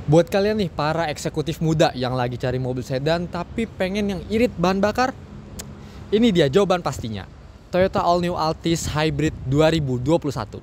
Buat kalian nih para eksekutif muda yang lagi cari mobil sedan tapi pengen yang irit bahan bakar, ini dia jawaban pastinya. Toyota All New Altis Hybrid 2021.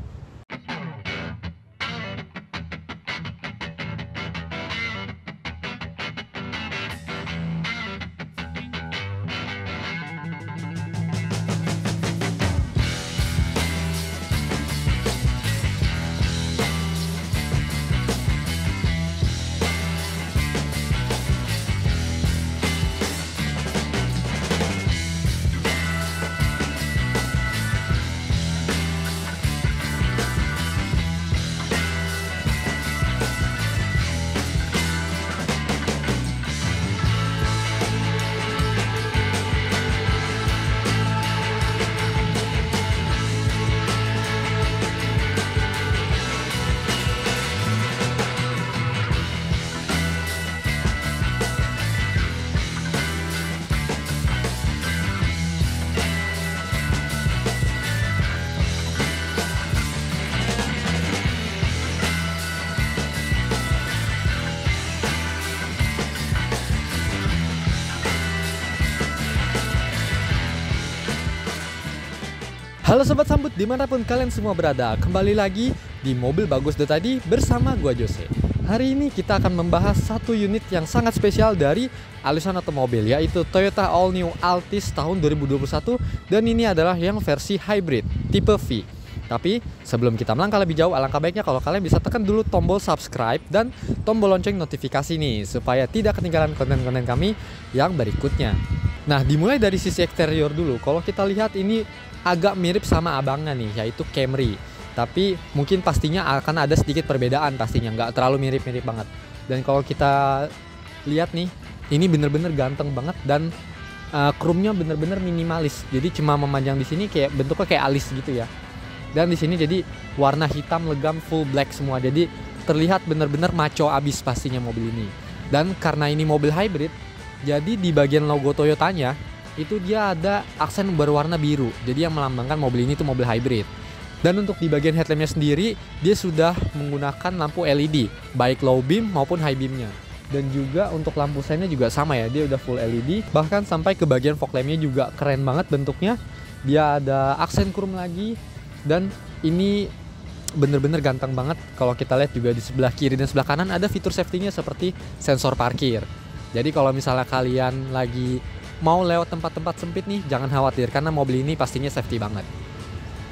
Halo Sobat Sambut dimanapun kalian semua berada, kembali lagi di Mobil Bagus Tadi bersama gua Jose. Hari ini kita akan membahas satu unit yang sangat spesial dari Alusan Otomobil, yaitu Toyota All New Altis tahun 2021. Dan ini adalah yang versi hybrid tipe V. Tapi sebelum kita melangkah lebih jauh, alangkah baiknya kalau kalian bisa tekan dulu tombol subscribe dan tombol lonceng notifikasi nih, supaya tidak ketinggalan konten-konten kami yang berikutnya. Nah, dimulai dari sisi eksterior dulu. Kalau kita lihat ini agak mirip sama abangnya nih, yaitu Camry. Tapi mungkin pastinya akan ada sedikit perbedaan pastinya, nggak terlalu mirip-mirip banget. Dan kalau kita lihat nih, ini bener-bener ganteng banget dan chrome-nya bener-bener minimalis. Jadi cuma memanjang di sini kayak bentuknya kayak alis gitu ya. Dan di sini jadi warna hitam legam full black semua. Jadi terlihat bener-bener maco abis pastinya mobil ini. Dan karena ini mobil hybrid, jadi di bagian logo Toyotanya itu dia ada aksen berwarna biru, jadi yang melambangkan mobil ini tuh mobil hybrid. Dan untuk di bagian headlampnya sendiri, dia sudah menggunakan lampu LED, baik low beam maupun high beamnya. Dan juga untuk lampu seinnya juga sama ya, dia udah full LED. Bahkan sampai ke bagian fog lampnya juga keren banget bentuknya. Dia ada aksen chrome lagi, dan ini bener-bener ganteng banget. Kalau kita lihat juga di sebelah kiri dan sebelah kanan ada fitur safety-nya seperti sensor parkir. Jadi kalau misalnya kalian lagi mau lewat tempat-tempat sempit nih, jangan khawatir karena mobil ini pastinya safety banget.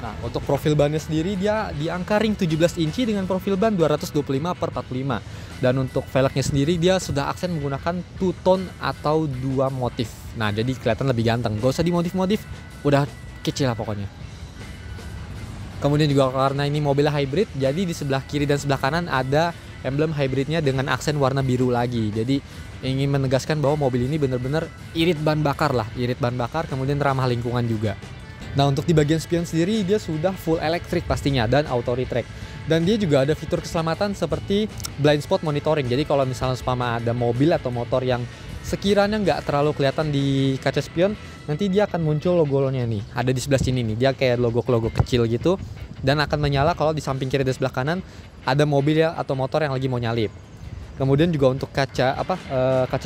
Nah, untuk profil bannya sendiri dia di angka ring 17 inci dengan profil ban 225/45. Dan untuk velgnya sendiri dia sudah aksen menggunakan two tone atau dua motif. Nah, jadi kelihatan lebih ganteng. Gak usah dimodif-modif, udah kecil lah pokoknya. Kemudian juga karena ini mobil hybrid, jadi di sebelah kiri dan sebelah kanan ada emblem hybridnya dengan aksen warna biru lagi. Jadi ingin menegaskan bahwa mobil ini benar-benar irit bahan bakar lah, irit bahan bakar, kemudian ramah lingkungan juga. Nah, untuk di bagian spion sendiri dia sudah full elektrik pastinya dan auto retract. Dan dia juga ada fitur keselamatan seperti blind spot monitoring. Jadi kalau misalnya umpama ada mobil atau motor yang sekiranya nggak terlalu kelihatan di kaca spion, nanti dia akan muncul logonya nih, ada di sebelah sini nih, dia kayak logo kecil gitu, dan akan menyala kalau di samping kiri dan sebelah kanan ada mobil ya atau motor yang lagi mau nyalip. Kemudian juga untuk kaca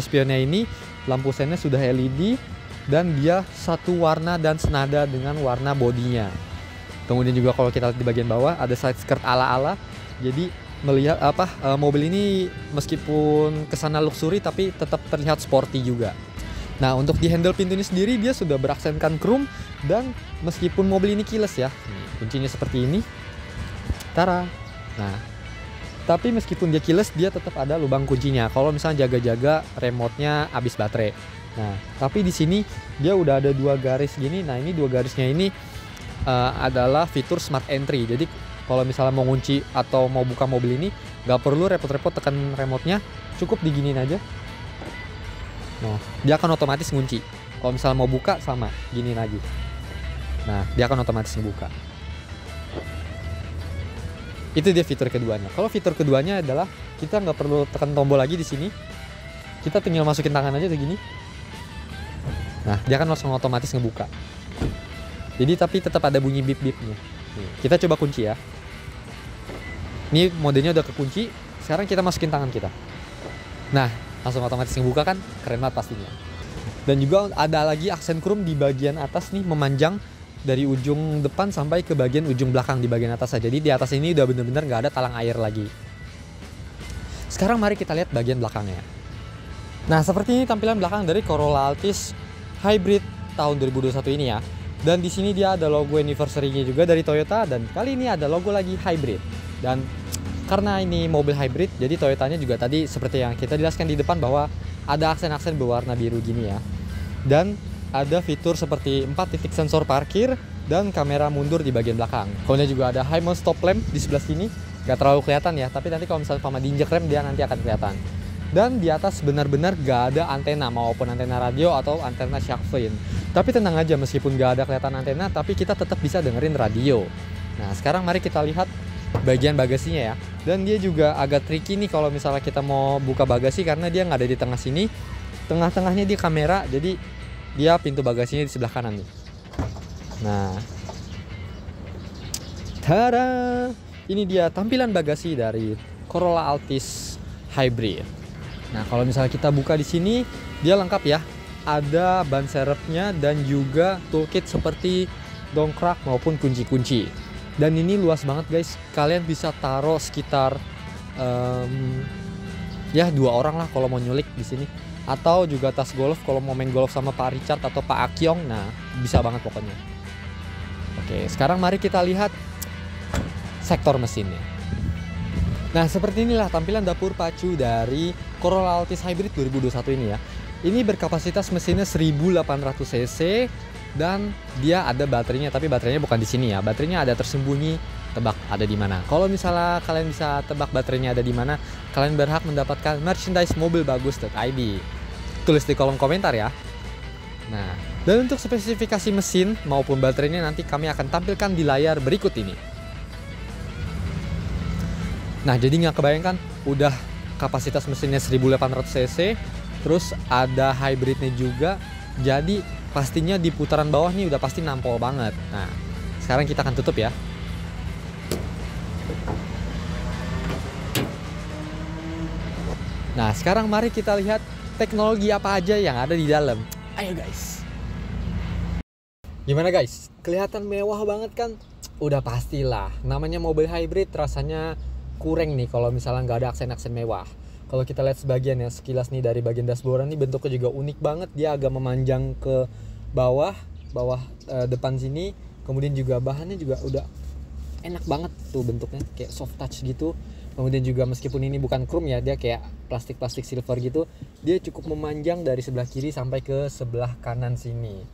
spionnya ini, lampu seinnya sudah LED dan dia satu warna dan senada dengan warna bodinya. Kemudian juga kalau kita lihat di bagian bawah ada side skirt ala-ala. Jadi melihat mobil ini meskipun kesana luxury tapi tetap terlihat sporty juga. Nah, untuk di handle pintunya sendiri dia sudah beraksenkan chrome, dan meskipun mobil ini keyless ya, kuncinya seperti ini. Tara. Nah, tapi meskipun dia keyless, dia tetap ada lubang kuncinya kalau misalnya jaga-jaga remote-nya habis baterai. Nah, tapi di sini dia udah ada dua garis gini. Nah, ini dua garisnya ini adalah fitur smart entry. Jadi kalau misalnya mau ngunci atau mau buka mobil ini, nggak perlu repot-repot tekan remote-nya, cukup diginiin aja. Nah, dia akan otomatis ngunci. Kalau misalnya mau buka sama, giniin lagi. Nah, dia akan otomatis ngebuka. Itu dia fitur keduanya. Kalau fitur keduanya adalah kita nggak perlu tekan tombol lagi di sini. Kita tinggal masukin tangan aja segini. Nah, dia akan langsung otomatis ngebuka. Jadi tapi tetap ada bunyi bip-bipnya. Kita coba kunci ya. Ini modenya udah kekunci. Sekarang kita masukin tangan kita. Nah, langsung otomatis ngebuka kan, keren banget pastinya. Dan juga ada lagi aksen chrome di bagian atas nih, memanjang dari ujung depan sampai ke bagian ujung belakang di bagian atas saja. Jadi di atas ini udah bener-bener nggak ada talang air lagi. Sekarang mari kita lihat bagian belakangnya. Nah, seperti ini tampilan belakang dari Corolla Altis Hybrid tahun 2021 ini ya. Dan di sini dia ada logo anniversary-nya juga dari Toyota, dan kali ini ada logo lagi hybrid. Dan karena ini mobil hybrid, jadi Toyotanya juga tadi seperti yang kita jelaskan di depan bahwa ada aksen-aksen berwarna biru gini ya. Dan ada fitur seperti 4 titik sensor parkir dan kamera mundur di bagian belakang. Kemudian juga ada high mount stop lamp di sebelah sini. Gak terlalu kelihatan ya, tapi nanti kalau misalnya Pama diinjek rem dia nanti akan kelihatan. Dan di atas benar-benar gak ada antena, maupun antena radio atau antena shark fin. Tapi tenang aja, meskipun gak ada kelihatan antena, tapi kita tetap bisa dengerin radio. Nah, sekarang mari kita lihat bagian bagasinya ya. Dan dia juga agak tricky nih kalau misalnya kita mau buka bagasi, karena dia nggak ada di tengah sini. Tengah-tengahnya dia kamera, jadi dia pintu bagasinya di sebelah kanan nih. Nah, tada! Ini dia tampilan bagasi dari Corolla Altis Hybrid. Nah, kalau misalnya kita buka di sini, dia lengkap ya. Ada ban serepnya dan juga toolkit seperti dongkrak maupun kunci-kunci. Dan ini luas banget guys. Kalian bisa taruh sekitar ya 2 orang lah kalau mau nyulik di sini. Atau juga tas golf kalau mau main golf sama Pak Richard atau Pak Akyong. Nah, bisa banget pokoknya. Oke, sekarang mari kita lihat sektor mesinnya. Nah, seperti inilah tampilan dapur pacu dari Corolla Altis Hybrid 2021 ini ya. Ini berkapasitas mesinnya 1800 cc dan dia ada baterainya, tapi baterainya bukan di sini ya. Baterainya ada tersembunyi, tebak ada di mana. Kalau misalnya kalian bisa tebak baterainya ada di mana, kalian berhak mendapatkan merchandise mobilbagus.id. Tulis di kolom komentar ya. Nah, dan untuk spesifikasi mesin maupun baterainya nanti kami akan tampilkan di layar berikut ini. Nah, jadi nggak kebayangkan udah kapasitas mesinnya 1800 cc, terus ada hybridnya juga, jadi pastinya di putaran bawah nih udah pasti nampol banget. Nah, sekarang kita akan tutup ya. Nah, sekarang mari kita lihat teknologi apa aja yang ada di dalam. Ayo guys. Gimana guys? Kelihatan mewah banget kan? Udah pastilah, namanya mobil hybrid rasanya kurang nih kalau misalnya nggak ada aksen-aksen mewah. Kalau kita lihat sebagian ya, sekilas nih dari bagian dashboard nih bentuknya juga unik banget. Dia agak memanjang ke bawah depan sini. Kemudian juga bahannya juga udah enak banget tuh bentuknya, kayak soft touch gitu. Kemudian juga meskipun ini bukan chrome ya, dia kayak plastik silver gitu. Dia cukup memanjang dari sebelah kiri sampai ke sebelah kanan sini.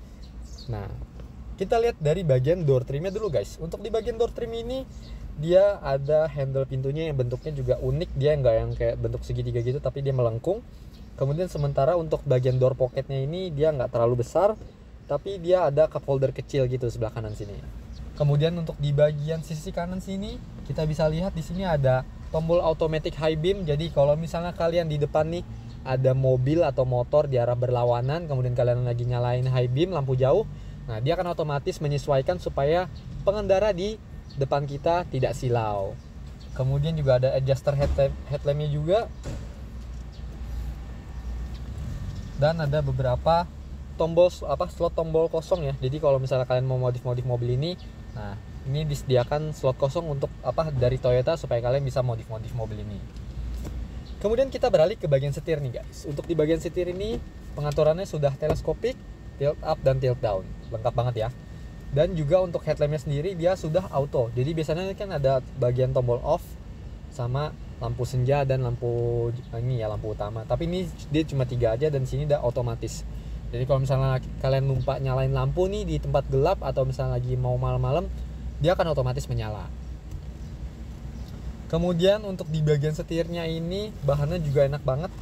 Nah, kita lihat dari bagian door trimnya dulu guys. Untuk di bagian door trim ini dia ada handle pintunya yang bentuknya juga unik. Dia nggak yang kayak bentuk segitiga gitu, tapi dia melengkung. Kemudian sementara untuk bagian door pocketnya ini dia nggak terlalu besar, tapi dia ada cup holder kecil gitu sebelah kanan sini. Kemudian untuk di bagian sisi kanan sini kita bisa lihat di sini ada tombol automatic high beam. Jadi kalau misalnya kalian di depan nih ada mobil atau motor di arah berlawanan, kemudian kalian lagi nyalain high beam lampu jauh, nah dia akan otomatis menyesuaikan supaya pengendara di depan kita tidak silau. Kemudian juga ada adjuster headlampnya juga, dan ada beberapa slot tombol kosong ya. Jadi kalau misalnya kalian mau modif mobil ini, nah ini disediakan slot kosong untuk dari Toyota supaya kalian bisa modif mobil ini. Kemudian kita beralih ke bagian setir nih guys. Untuk di bagian setir ini pengaturannya sudah teleskopik, tilt up dan tilt down, lengkap banget ya. Dan juga untuk headlampnya sendiri dia sudah auto. Jadi biasanya kan ada bagian tombol off sama lampu senja dan lampu ini ya, lampu utama. Tapi ini dia cuma 3 aja dan sini udah otomatis. Jadi kalau misalnya kalian lupa nyalain lampu nih di tempat gelap atau misalnya lagi mau malam-malam, dia akan otomatis menyala. Kemudian untuk di bagian setirnya ini bahannya juga enak banget.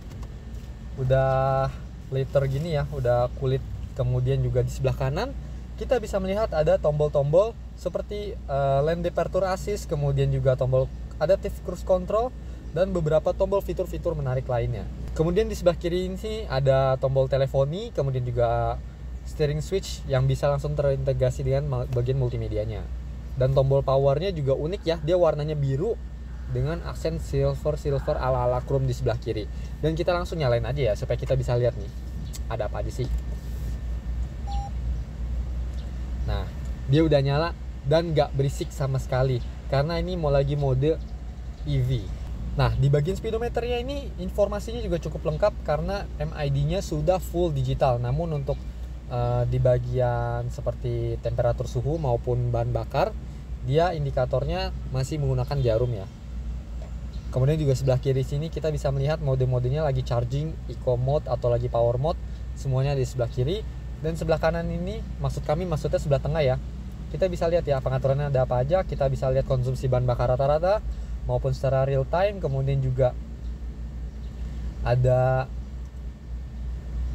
Udah leather gini ya, udah kulit. Kemudian juga di sebelah kanan kita bisa melihat ada tombol-tombol seperti lane departure assist, kemudian juga tombol adaptive cruise control dan beberapa tombol fitur-fitur menarik lainnya. Kemudian di sebelah kiri ini ada tombol teleponi, kemudian juga steering switch yang bisa langsung terintegrasi dengan bagian multimedianya. Dan tombol powernya juga unik ya, dia warnanya biru dengan aksen silver ala-ala chrome di sebelah kiri. Dan kita langsung nyalain aja ya supaya kita bisa lihat nih ada apa aja sih. Nah, dia udah nyala dan nggak berisik sama sekali karena ini mau lagi mode EV. Nah, di bagian speedometernya ini informasinya juga cukup lengkap karena MID-nya sudah full digital. Namun untuk di bagian seperti temperatur suhu maupun bahan bakar, dia indikatornya masih menggunakan jarum ya. Kemudian juga sebelah kiri sini kita bisa melihat mode-modenya lagi charging, eco mode atau lagi power mode, semuanya di sebelah kiri. Dan sebelah kanan ini maksudnya sebelah tengah ya. Kita bisa lihat ya pengaturannya ada apa aja, kita bisa lihat konsumsi bahan bakar rata-rata maupun secara real time. Kemudian juga ada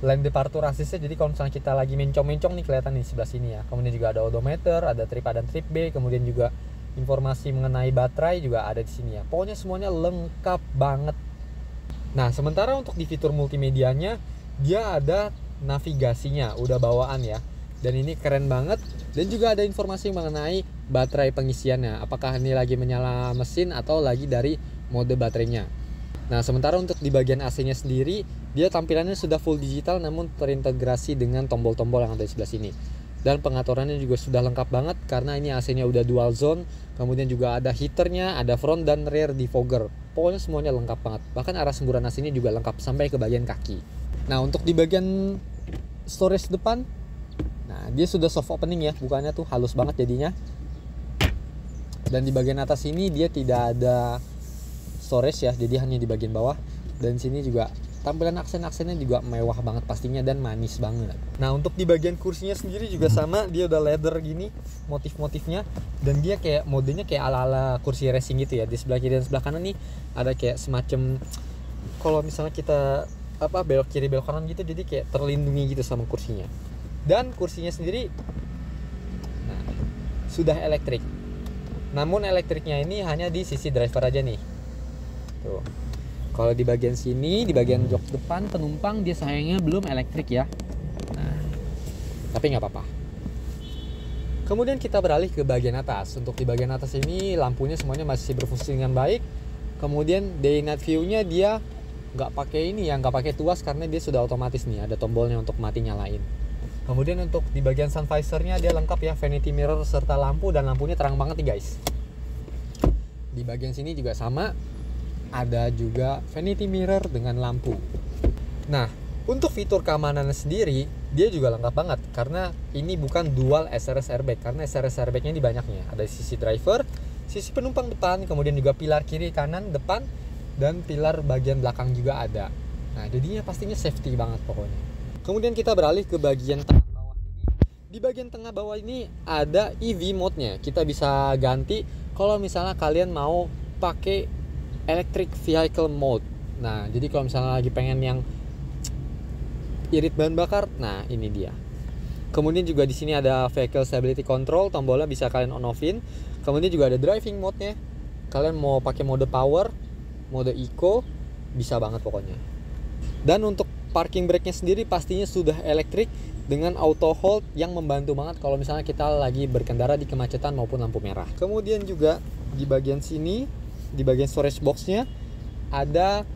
lane departure assist-nya, jadi kalau misalnya kita lagi mencong-mencong nih kelihatan di sebelah sini ya. Kemudian juga ada odometer, ada trip A dan trip B, kemudian juga informasi mengenai baterai juga ada di sini ya. Pokoknya semuanya lengkap banget. Nah, sementara untuk di fitur multimedianya dia ada navigasinya, udah bawaan ya. Dan ini keren banget. Dan juga ada informasi mengenai baterai pengisiannya, apakah ini lagi menyala mesin atau lagi dari mode baterainya. Nah, sementara untuk di bagian AC-nya sendiri, dia tampilannya sudah full digital namun terintegrasi dengan tombol-tombol yang ada di sebelah sini. Dan pengaturannya juga sudah lengkap banget karena ini AC-nya udah dual zone. Kemudian juga ada heaternya, ada front dan rear defogger. Pokoknya semuanya lengkap banget. Bahkan arah semburan AC-nya juga lengkap sampai ke bagian kaki. Nah, untuk di bagian storage depan, nah dia sudah soft opening ya, bukannya tuh halus banget jadinya. Dan di bagian atas ini dia tidak ada storage ya, jadi hanya di bagian bawah. Dan sini juga tampilan aksen-aksennya juga mewah banget pastinya dan manis banget. Nah, untuk di bagian kursinya sendiri juga sama, dia udah leather gini motif-motifnya, dan dia kayak modenya kayak ala-ala kursi racing gitu ya. Di sebelah kiri dan sebelah kanan nih ada kayak semacam kalau misalnya kita belok kiri belok kanan gitu, jadi kayak terlindungi gitu sama kursinya. Dan kursinya sendiri nah, sudah elektrik. Namun elektriknya ini hanya di sisi driver aja nih. Tuh. Kalau di bagian sini, di bagian jok depan penumpang dia sayangnya belum elektrik ya. Nah, tapi nggak apa-apa. Kemudian kita beralih ke bagian atas. Untuk di bagian atas ini lampunya semuanya masih berfungsi dengan baik. Kemudian day night view-nya dia nggak pakai ini ya, nggak pakai tuas karena dia sudah otomatis nih, ada tombolnya untuk mati nyalain. Kemudian untuk di bagian sun visor-nya dia lengkap ya, vanity mirror serta lampu, dan lampunya terang banget nih guys. Di bagian sini juga sama, ada juga vanity mirror dengan lampu. Nah, untuk fitur keamanannya sendiri dia juga lengkap banget karena ini bukan dual SRS airbag, karena SRS airbagnya ini banyaknya. Ada di sisi driver, sisi penumpang depan, kemudian juga pilar kiri kanan depan, dan pilar bagian belakang juga ada. Nah, jadinya pastinya safety banget pokoknya. Kemudian kita beralih ke bagian tengah bawah ini. Di bagian tengah bawah ini ada EV mode-nya. Kita bisa ganti kalau misalnya kalian mau pakai electric vehicle mode. Nah, jadi kalau misalnya lagi pengen yang irit bahan bakar, nah ini dia. Kemudian juga di sini ada vehicle stability control, tombolnya bisa kalian on offin. Kemudian juga ada driving mode-nya. Kalian mau pakai mode power, mode eco, bisa banget pokoknya. Dan untuk parking brake-nya sendiri pastinya sudah elektrik dengan auto hold yang membantu banget kalau misalnya kita lagi berkendara di kemacetan maupun lampu merah. Kemudian juga di bagian sini, di bagian storage box-nya ada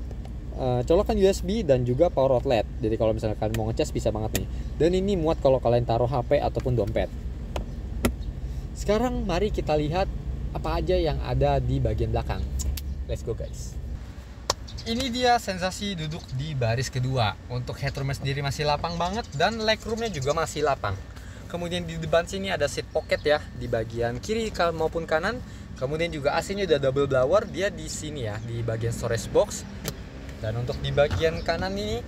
colokan USB dan juga power outlet. Jadi kalau misalnya kalian mau ngecas bisa banget nih. Dan ini muat kalau kalian taruh HP ataupun dompet. Sekarang mari kita lihat apa aja yang ada di bagian belakang. Let's go guys. Ini dia sensasi duduk di baris kedua. Untuk headroomnya sendiri masih lapang banget dan legroomnya juga masih lapang. Kemudian di depan sini ada seat pocket ya, di bagian kiri maupun kanan. Kemudian juga AC-nya udah double blower, dia di sini ya, di bagian storage box. Dan untuk di bagian kanan ini,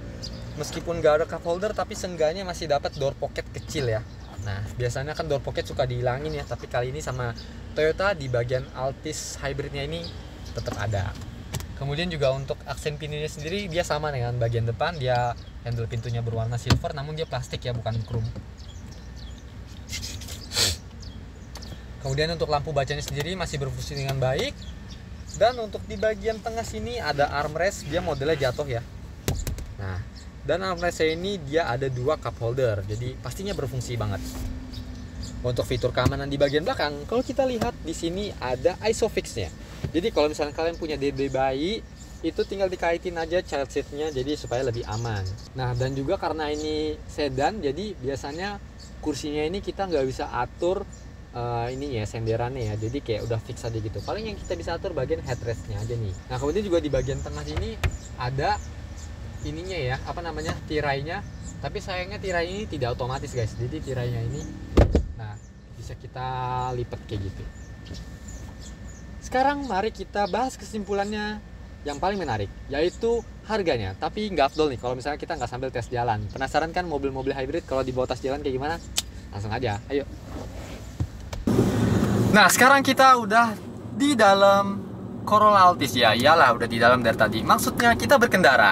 meskipun gak ada cup holder, tapi seenggaknya masih dapat door pocket kecil ya. Nah, biasanya kan door pocket suka dihilangin ya, tapi kali ini sama Toyota di bagian Altis hybridnya ini tetap ada. Kemudian juga untuk aksen pintunya sendiri dia sama dengan bagian depan, dia handle pintunya berwarna silver namun dia plastik ya, bukan chrome. Kemudian untuk lampu bacanya sendiri masih berfungsi dengan baik. Dan untuk di bagian tengah sini ada armrest, dia modelnya jatuh ya. Nah, dan armrestnya ini dia ada 2 cup holder, jadi pastinya berfungsi banget. Untuk fitur keamanan di bagian belakang, kalau kita lihat di sini ada ISOFIX-nya. Jadi kalau misalnya kalian punya dede bayi, itu tinggal dikaitin aja child seatnya, jadi supaya lebih aman. Nah, dan juga karena ini sedan, jadi biasanya kursinya ini kita nggak bisa atur ini ya, senderannya ya, jadi kayak udah fix aja gitu. Paling yang kita bisa atur bagian headrestnya aja nih. Nah, kemudian juga di bagian tengah sini ada ininya ya, apa namanya, tirainya. Tapi sayangnya tirai ini tidak otomatis guys, jadi tirainya ini, nah, bisa kita lipat kayak gitu. Sekarang mari kita bahas kesimpulannya yang paling menarik, yaitu harganya. Tapi nggak afdol nih kalau misalnya kita nggak sambil tes jalan. Penasaran kan mobil-mobil hybrid kalau dibawa tes jalan kayak gimana? Langsung aja, ayo. Nah, sekarang kita udah di dalam Corolla Altis ya. Iyalah, udah di dalam dari tadi. Maksudnya kita berkendara.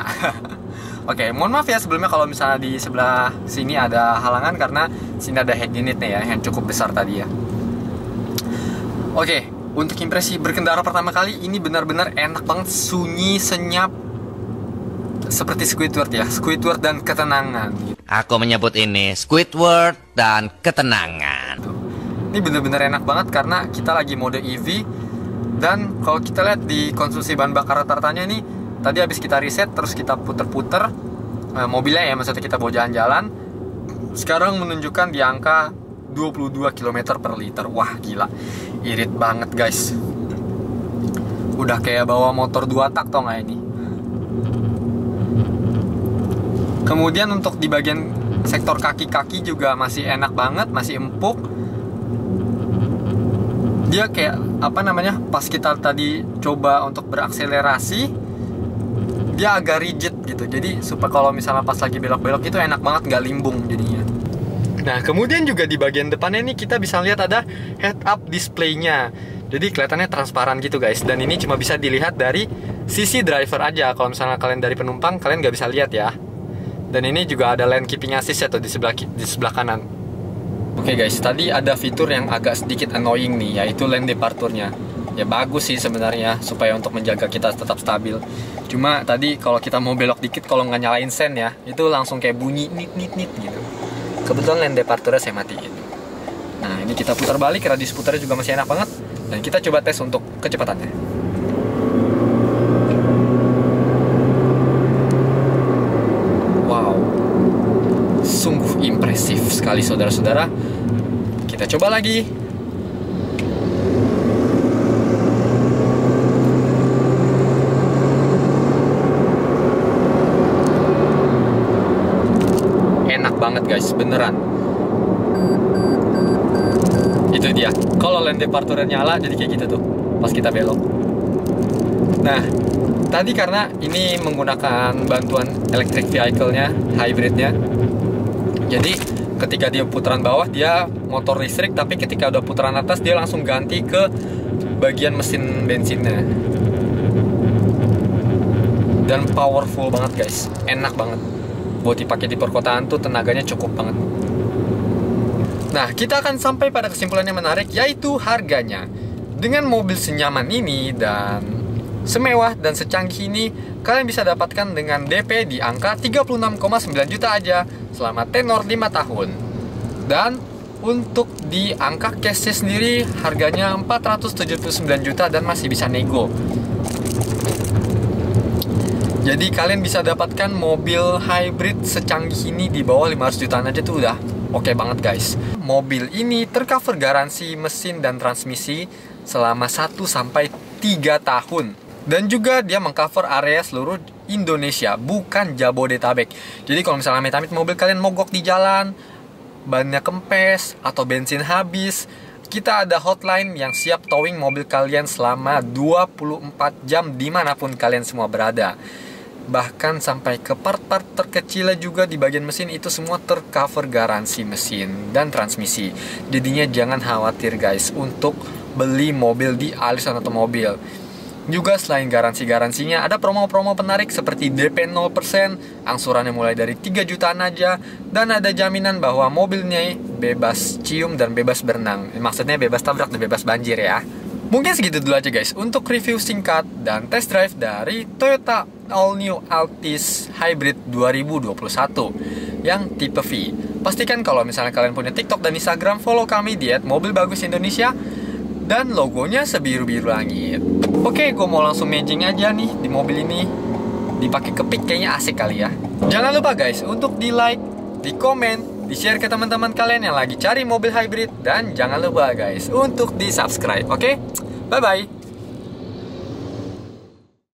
Oke, mohon maaf ya sebelumnya kalau misalnya di sebelah sini ada halangan karena sini ada head unitnya ya yang cukup besar tadi ya. Oke, untuk impresi berkendara pertama kali ini benar-benar enak banget, sunyi, senyap, seperti Squidward ya, Squidward dan ketenangan. Aku menyebut ini Squidward dan ketenangan. Ini bener-bener enak banget karena kita lagi mode EV. Dan kalau kita lihat di konsumsi bahan bakar rata-ratanya ini, tadi habis kita reset terus kita puter-puter mobilnya ya, maksudnya kita bawa jalan-jalan, sekarang menunjukkan di angka 22 km per liter. Wah gila, irit banget guys. Udah kayak bawa motor 2 tak tau gak ini. Kemudian untuk di bagian sektor kaki-kaki juga masih enak banget, masih empuk. Dia kayak apa namanya, pas kita tadi coba untuk berakselerasi, dia agak rigid gitu. Jadi supaya kalau misalnya pas lagi belok-belok itu enak banget, nggak limbung jadinya. Nah, kemudian juga di bagian depannya ini kita bisa lihat ada head-up display-nya. Jadi kelihatannya transparan gitu guys. Dan ini cuma bisa dilihat dari sisi driver aja. Kalau misalnya kalian dari penumpang, kalian nggak bisa lihat ya. Dan ini juga ada lane keeping assist atau di sebelah kanan. Oke guys, tadi ada fitur yang agak sedikit annoying nih, yaitu lane departure-nya. Ya bagus sih sebenarnya supaya untuk menjaga kita tetap stabil. Cuma tadi kalau kita mau belok dikit, kalau nggak nyalain sen ya, itu langsung kayak bunyi nit gitu. Kebetulan lane departure-nya saya matiin. Nah, ini kita putar balik, radius putarnya juga masih enak banget. Dan kita coba tes untuk kecepatannya. Wow, sungguh impresif sekali saudara-saudara. Kita coba lagi. Enak banget guys, beneran. Itu dia. Kalau lane departure nyala jadi kayak gitu tuh pas kita belok. Nah, tadi karena ini menggunakan bantuan electric vehicle-nya, hybridnya. Jadi ketika dia putaran bawah dia motor listrik, tapi ketika udah putaran atas dia langsung ganti ke bagian mesin bensinnya. Dan powerful banget guys, enak banget. Buat dipakai di perkotaan tuh tenaganya cukup banget. Nah, kita akan sampai pada kesimpulan yang menarik, yaitu harganya. Dengan mobil senyaman ini dan semewah dan secanggih ini, kalian bisa dapatkan dengan DP di angka 36,9 juta aja selama tenor 5 tahun. Dan untuk di angka cashnya sendiri harganya 479 juta dan masih bisa nego. Jadi kalian bisa dapatkan mobil hybrid secanggih ini di bawah 500 jutaan aja tuh udah oke banget guys. Mobil ini tercover garansi mesin dan transmisi selama 1-3 tahun. Dan juga dia mengcover area seluruh Indonesia, bukan Jabodetabek. Jadi kalau misalnya amit-amit mobil kalian mogok di jalan, bannya kempes, atau bensin habis, kita ada hotline yang siap towing mobil kalian selama 24 jam dimanapun kalian semua berada. Bahkan sampai ke part-part terkecilnya juga di bagian mesin itu semua tercover garansi mesin dan transmisi. Jadinya jangan khawatir guys untuk beli mobil di Alisan Otomobil. Juga selain garansi-garansinya ada promo-promo penarik seperti DP 0%, angsurannya mulai dari 3 jutaan aja, dan ada jaminan bahwa mobilnya bebas cium dan bebas berenang. Maksudnya bebas tabrak dan bebas banjir ya. Mungkin segitu dulu aja guys untuk review singkat dan test drive dari Toyota All New Altis Hybrid 2021 yang tipe V. Pastikan kalau misalnya kalian punya TikTok dan Instagram, follow kami di @mobilbagusindonesia dan logonya sebiru-biru langit. Oke, gue mau langsung matching aja nih di mobil ini. Dipakai kepik kayaknya asik kali ya. Jangan lupa guys untuk di like, di komen, di share ke teman-teman kalian yang lagi cari mobil hybrid. Dan jangan lupa guys untuk di subscribe. Oke, bye bye.